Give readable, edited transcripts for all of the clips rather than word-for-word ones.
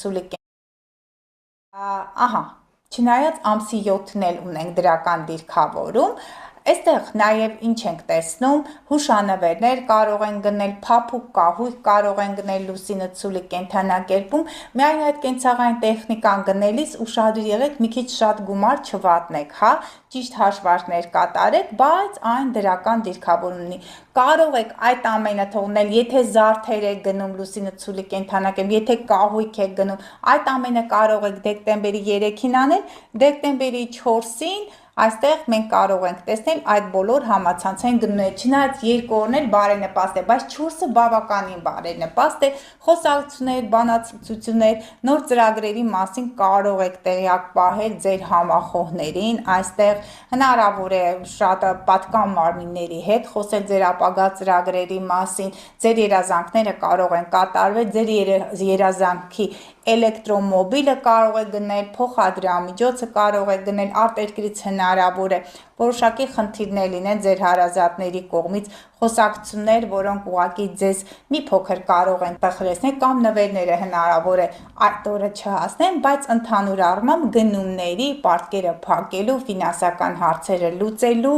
Ցուլիկ ահա, չնայած ամսի 7-ն էլ ունենք դրական դիրքավորում, այստեղ նաև ինչ ենք տեսնում, հուշանվերներ կարող են գնել, փափուկ կահույք կարող են գնել Լուսինե Ցուլի կենդանակերպում, միայն այդ կենցաղային տեխնիկան գնելիս ուշադիր եղեք, մի քիչ շատ գումար չվատնեք, հա, ճիշտ հաշվարկներ կատարեք, բայց այն դրական դիրքավորում ունի։ Կարող եք այդ ամենը թողնել, եթե զարդեր եք գնում Լուսինե Ցուլի կենդանակերպ, եթե կահույք եք գնում, այդ ամենը կարող եք դեկտեմբերի 3-ին անել, դեկտեմբերի 4-ին այստեղ մենք կարող ենք տեսնել այդ բոլոր համացանցային գնումները, չնայած 2 օրն էլ բարենպաստ է, բայց 4-ը բավականին բարենպաստ է, խոսակցություններ, բանացություններ, նոր ծրագրերի մասին կարող եք տեղյակ պահել ձեր համախոհներին, այստեղ հնարավոր է շատ պատկան մարմինների հետ խոսել ձեր ապագա ծրագրերի մասին, ձեր երազանքները կարող են կատարվել, ձեր երազանքի էլեկտրոմոբիլը կարող է գնել, փոխադրամիջոցը կարող է գնել, արտերկրից հնարավոր է որոշակի խնդիրներ լինեն ձեր հարազատների կողմից, խոսակցություններ, որոնք ուղղակի ձեզ մի փոքր կարող են տխրեցնել կամ նվերները հնարավոր է այդ օրը չհասնեն, բայց ընդհանուր առմամբ գնումների պարտքերը փակելու, ֆինանսական հարցերը լուծելու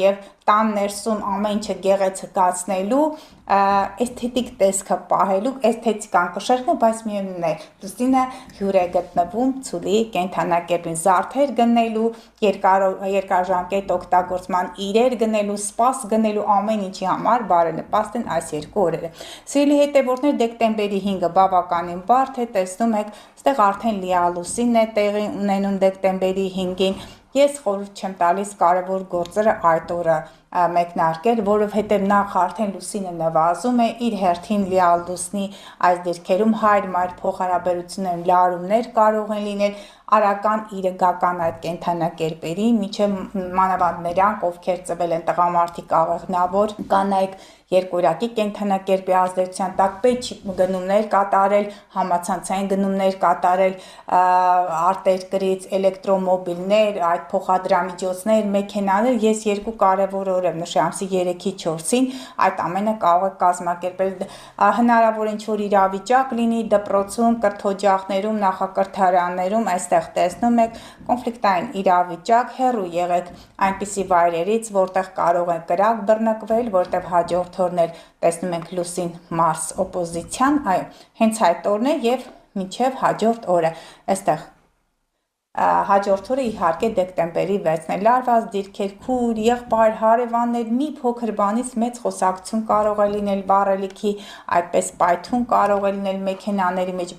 եւ տան ներսում ամեն ինչը գեղեցկացնելու, էսթետիկ տեսքը պահելու, էսթետիկան կշեռքն է, բայց միևնույն է, Լուսինը հյուր է գտնվում Ցուլի կենդանակերպին, զարդեր գնելու, երկարաժամկետ օգտագործման իրեր գնելու, սպաս գնելու, ամեն ինչի համար բարենպաստ են այս 2 օրերը։ Սիրելի հետևորդներ, դեկտեմբերի 5-ը բավականին բարդ է, տեսնում եք, այստեղ արդեն լիալուսին է տեղի ունենում դեկտեմբերի 5-ին, ես խորհուրդ չեմ տալիս կարևոր գործերը այդ օրը մեկնարկել, որովհետև նախ արդեն Լուսինը նվազում է, իր հերթին լիալուսնի այս դիրքերում հայր-մայր փոխհարաբերություններում լարումներ կարող են լինել, արական իրգական այդ կենդանակերպերի, միջև մանավանդ նրանք, ովքեր ծվել են տղամարդիկ աղեղնավոր, կանայք երկորակի կենդանակերպի ազդեցության տակ պետք չի գնումներ կատարել, համացանցային գնումներ կատարել արտերկրից, էլեկտրոմոբիլներ, այդ փոխադրամիջոցներ, մեքենաներ, ես 2 կարևոր օր եմ նշել ամսի 3-ի 4-ին, այդ ամենը կարող է կազմակերպել, հնարավոր ինչ-որ իրավիճակ լինի դպրոցում, կրթօջախներում, նախակրթարաններում, այստեղ տեսնում եք կոնֆլիկտային իրավիճակ, հեռու եղեք այնպիսի վայրերից, որտեղ կարող է կրակ բռնկվել, որտեղ հաջորդ օրն էլ տեսնում ենք Լուսին Մարս օպոզիցիան, այո, հենց այդ օրն է եւ մինչեւ հաջորդ օրը, այստեղ հաջորդ օրը իհարկե դեկտեմբերի 6-ն է, լարված դիրքեր, քույր, եղբայր, հարևաններ, մի փոքր բանից մեծ խոսակցություն կարող է լինել, վառելիքի, այդպես պայթուն կարող է լինել մեքենաների մեջ,